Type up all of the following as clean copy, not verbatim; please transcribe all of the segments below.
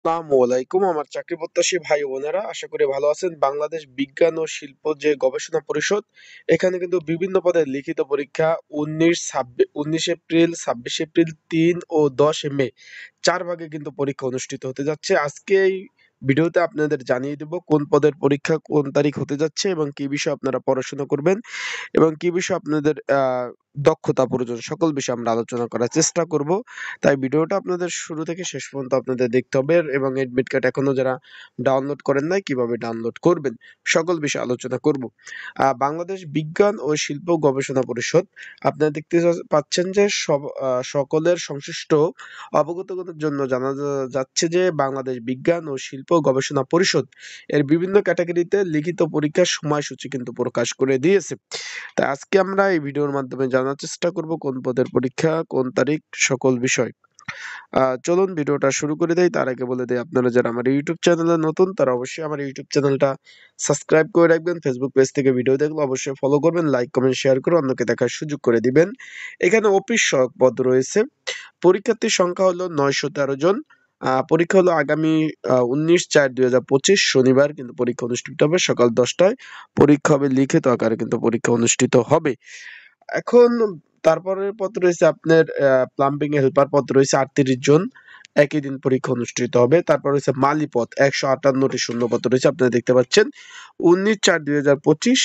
আসসালামু আলাইকুম আমার চাকরি প্রত্যাশী ভাই ও বোনেরা, আশা করি ভালো আছেন। বাংলাদেশ বিজ্ঞান ও শিল্প যে গবেষণা পরিষদ, এখানে কিন্তু বিভিন্ন পদের লিখিত পরীক্ষা 19 এপ্রিল, 26 এপ্রিল, 3 ও 10 মে 4 ভাগে কিন্তু পরীক্ষা অনুষ্ঠিত হতে যাচ্ছে। আজকে এই ভিডিওতে আপনাদের জানিয়ে দেব কোন পদের পরীক্ষা কোন তারিখ হতে যাচ্ছে এবং কি বিষয়ে আপনারা পড়াশোনা করবেন এবং কি বিষয়ে আপনাদের দক্ষতা প্রয়োজন, সকল বিষয়ে আমরা আলোচনা করার চেষ্টা করব। তাই ভিডিওটা আপনাদের শুরু থেকে শেষ পর্যন্ত আপনাদের দেখতে হবে এবং এডমিট কার্ড এখনো যারা ডাউনলোড করেন নাই কিভাবে ডাউনলোড করবেন, সকল বিষয়ে আলোচনা করব। বাংলাদেশ বিজ্ঞান ও শিল্প গবেষণা পরিষদ, আপনারা দেখতে পাচ্ছেন যে সকলের সংশ্লিষ্ট অবগতদের জন্য জানা যাচ্ছে যে বাংলাদেশ বিজ্ঞান ও শিল্প গবেষণা পরিষদ এর বিভিন্ন ক্যাটাগরিতে লিখিত পরীক্ষার সময়সূচি কিন্তু প্রকাশ করে দিয়েছে। তা আজকে আমরা এই ভিডিওর মাধ্যমে জানার চেষ্টা করব কোন পদের পরীক্ষা কোন তারিখ, সকল বিষয়। চলুন ভিডিওটা শুরু করে দেই। তার আগে বলে দেই, আপনারা যারা আমার ইউটিউব চ্যানেলে নতুন তারা অবশ্যই আমার ইউটিউব চ্যানেলটা সাবস্ক্রাইব করে রাখবেন। ফেসবুক পেজ থেকে ভিডিও দেখলে অবশ্যই ফলো করবেন, লাইক কমেন্ট শেয়ার করে অন্যকে দেখার সুযোগ করে দিবেন। এখানে অফিস সহায়ক পদ রয়েছে। পরীক্ষার্থীর সংখ্যা হলো 913 জন। পরীক্ষা হলো আগামী 19/4/2025 শনিবার কিন্তু পরীক্ষা অনুষ্ঠিত হবে সকাল 10টায়। পরীক্ষা হবে লিখিত আকারে, কিন্তু পরীক্ষা অনুষ্ঠিত হবে। এখন তারপরের পদ রয়েছে আপনার প্লাম্বিং হেল্পার পদ রয়েছে 38 জন। একই দিন পরীক্ষা অনুষ্ঠিত হবে। তারপর রয়েছে মালি পদ 158টি শূন্য পদ রয়েছে, আপনারা দেখতে পাচ্ছেন। 19/4/2025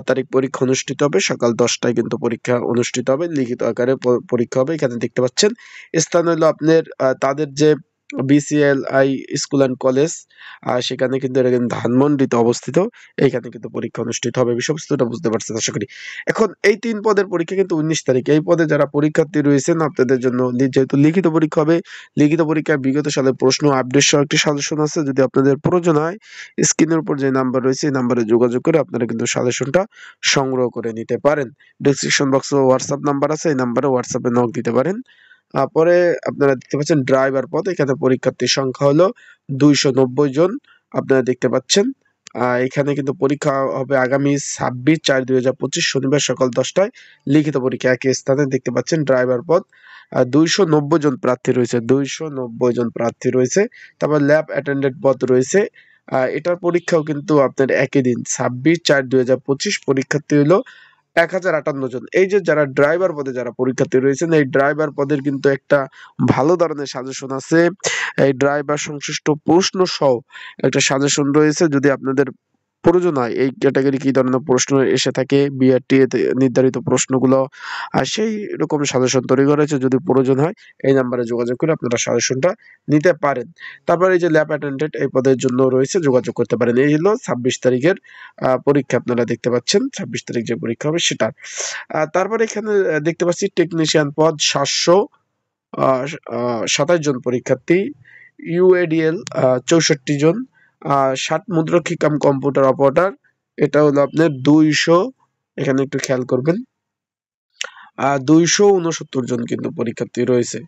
তারিখ পরীক্ষা অনুষ্ঠিত হবে সকাল 10টায় কিন্তু পরীক্ষা অনুষ্ঠিত হবে, লিখিত আকারে পরীক্ষা হবে। এখানে দেখতে পাচ্ছেন স্থান হলো আপনার তাদের যে বিসিএলআই স্কুল অ্যান্ড কলেজ, সেখানে কিন্তু এটা কিন্তু ধানমন্ডিতে অবস্থিত। এইখানে কিন্তু পরীক্ষা অনুষ্ঠিত হবে। বিষয়বস্তুটা বুঝতে পারছেন আশা করি। এখন এই ৩ পদের পরীক্ষা কিন্তু ১৯ তারিখে। এই পদে যারা পরীক্ষার্থী রয়েছেন আপনাদের জন্য যেহেতু লিখিত পরীক্ষা হবে, লিখিত পরীক্ষায় বিগত সালের প্রশ্ন আপডেট সহ একটি সাজেশন আছে। যদি আপনাদের প্রয়োজন হয় স্ক্রিনের উপর যে নাম্বার রয়েছে এই নাম্বারে যোগাযোগ করে আপনারা কিন্তু সাজেশনটা সংগ্রহ করে নিতে পারেন। ডেসক্রিপশন বক্সে হোয়াটসঅ্যাপ নাম্বার আছে, এই নাম্বারে হোয়াটসঅ্যাপে নক দিতে পারেন। পরে আপনারা দেখতে পাচ্ছেন ড্রাইভার পদ, এখানে পরীক্ষার্থীর সংখ্যা হলো 290 জন, আপনারা দেখতে পাচ্ছেন। এখানে কিন্তু পরীক্ষা হবে আগামী 26/4/2025 শনিবার সকাল 10টায়। লিখিত পরীক্ষা একই স্থানে, দেখতে পাচ্ছেন ড্রাইভার পদ 290 জন প্রার্থী রয়েছে, 290 জন প্রার্থী রয়েছে। তারপর ল্যাব অ্যাটেন্ডেন্ট পদ রয়েছে। এটার পরীক্ষাও কিন্তু আপনার একই দিন 26/4/2025। পরীক্ষার্থী হলো 1058 জন। এই যে যারা ড্রাইভার পদে যারা পরীক্ষার্থী রয়েছেন, এই ড্রাইভার পদের কিন্তু একটা ভালো ধরনের সাজেশন আছে। এই ড্রাইভার সংশ্লিষ্ট প্রশ্ন সহ একটা সাজেশন রয়েছে। যদি আপনাদের প্রয়োজন হয় এই ক্যাটাগরি কি ধরনের প্রশ্ন এসে থাকে বিআরটি তে নির্ধারিত প্রশ্নগুলো, আর সেই রকম সাজেশন তৈরি করা হয়েছে। যদি প্রয়োজন হয় এই নাম্বারে যোগাযোগ করে আপনারা সাজেশনটা নিতে পারেন। তারপর এই যে ল্যাব অ্যাটেন্ডেন্ট এই পদের জন্য রয়েছে, যোগাযোগ করতে পারেন। এই হলো 26 তারিখের পরীক্ষা, আপনারা দেখতে পাচ্ছেন 26 তারিখ যে পরীক্ষা হবে সেটা। তারপরে এখানে দেখতে পাচ্ছি টেকনিশিয়ান পদ 727 জন পরীক্ষার্থী। ইউএডিএল 64 জন। 60 মুদ্রক্ষী কাম কম্পিউটার অপারেটর, এটা হলো আপনার 200, এখানে একটু খেয়াল করবেন, 269 জন কিন্তু পরীক্ষার্থী রয়েছে।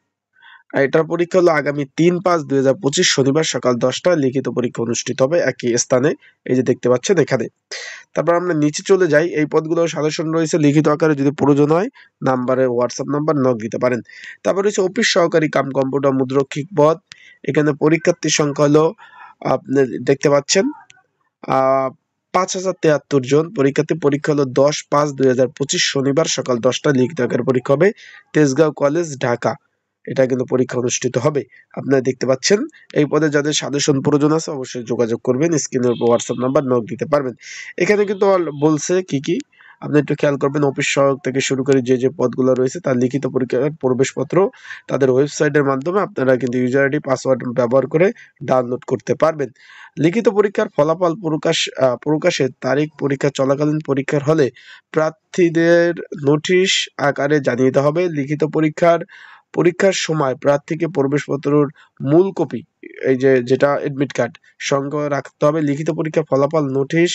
এটার পরীক্ষা হলো আগামী 3/5/2025 শনিবার সকাল 10টায়। লিখিত পরীক্ষা অনুষ্ঠিত হবে একই স্থানে, এই যে দেখতে পাচ্ছেন এখানে। তারপর আমরা নিচে চলে যাই, এই পদগুলোর সাজেশন রয়েছে লিখিত আকারে। যদি প্রয়োজন হয় নাম্বারে হোয়াটসঅ্যাপ নাম্বার নক দিতে পারেন। তারপর রয়েছে অফিস সহকারী কাম কম্পিউটার মুদ্রক্ষিক পদ, এখানে পরীক্ষার্থীর সংখ্যা হলো আপনি দেখতে পাচ্ছেন 5073 জন পরীক্ষার্থী। পরীক্ষা হলো 10/5/2025 শনিবার সকাল 10টায়। লিখিত আকারে পরীক্ষা হবে তেজগাঁও কলেজ, ঢাকা। এটা কিন্তু পরীক্ষা অনুষ্ঠিত হবে, আপনারা দেখতে পাচ্ছেন। এই পদে যাদের সাজেশন প্রয়োজন আছে অবশ্যই যোগাযোগ করবেন, স্ক্রিনের উপর হোয়াটসঅ্যাপ নাম্বার নক দিতে পারবেন। এখানে কিন্তু বলছে কি কি, আপনি একটু খেয়াল করবেন। অফিস সহায়ক থেকে শুরু করে যে যে পদগুলো রয়েছে তার লিখিত পরীক্ষার প্রবেশপত্র তাদের ওয়েবসাইটের মাধ্যমে আপনারা কিন্তু ইউজার আইডি পাসওয়ার্ড ব্যবহার করে ডাউনলোড করতে পারবেন। লিখিত পরীক্ষার ফলাফল প্রকাশের তারিখ পরীক্ষা চলাকালীন পরীক্ষার হলে প্রার্থীদের নোটিশ আকারে জানিয়ে দিতে হবে। লিখিত পরীক্ষার সময় প্রার্থীকে প্রবেশপত্রের মূল কপি, এই যে যেটা এডমিট কার্ড, সঙ্গে রাখতে হবে। লিখিত পরীক্ষার ফলাফল নোটিশ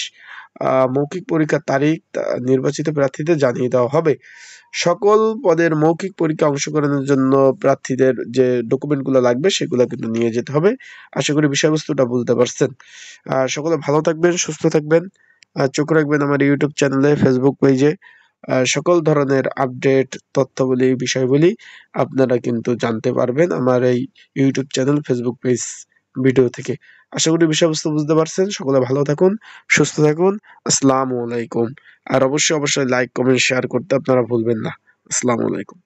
মৌখিক পরীক্ষার তারিখ নির্বাচিত প্রার্থীদের জানিয়ে দেওয়া হবে। সকল পদের মৌখিক পরীক্ষা অংশগ্রহণের জন্য প্রার্থীদের যে ডকুমেন্টগুলো লাগবে সেগুলো কিন্তু নিয়ে যেতে হবে। আশা করি বিষয়বস্তুটা বুঝতে পারছেন। সকলে ভালো থাকবেন, সুস্থ থাকবেন। চোখ রাখবেন আমার ইউটিউব চ্যানেলে, ফেসবুক পেজে। সকল ধরনের আপডেট তথ্যাবলী বিষয়গুলি আপনারা কিন্তু জানতে পারবেন আমার এই YouTube channel, Facebook page video থেকে। আশা করি বিষয়বস্তু বুঝতে পারছেন। সকলে ভালো থাকুন, সুস্থ থাকুন। আসসালামু আলাইকুম। আর অবশ্যই লাইক, কমেন্ট, শেয়ার করতে আপনারা ভুলবেন না। আসসালামু আলাইকুম।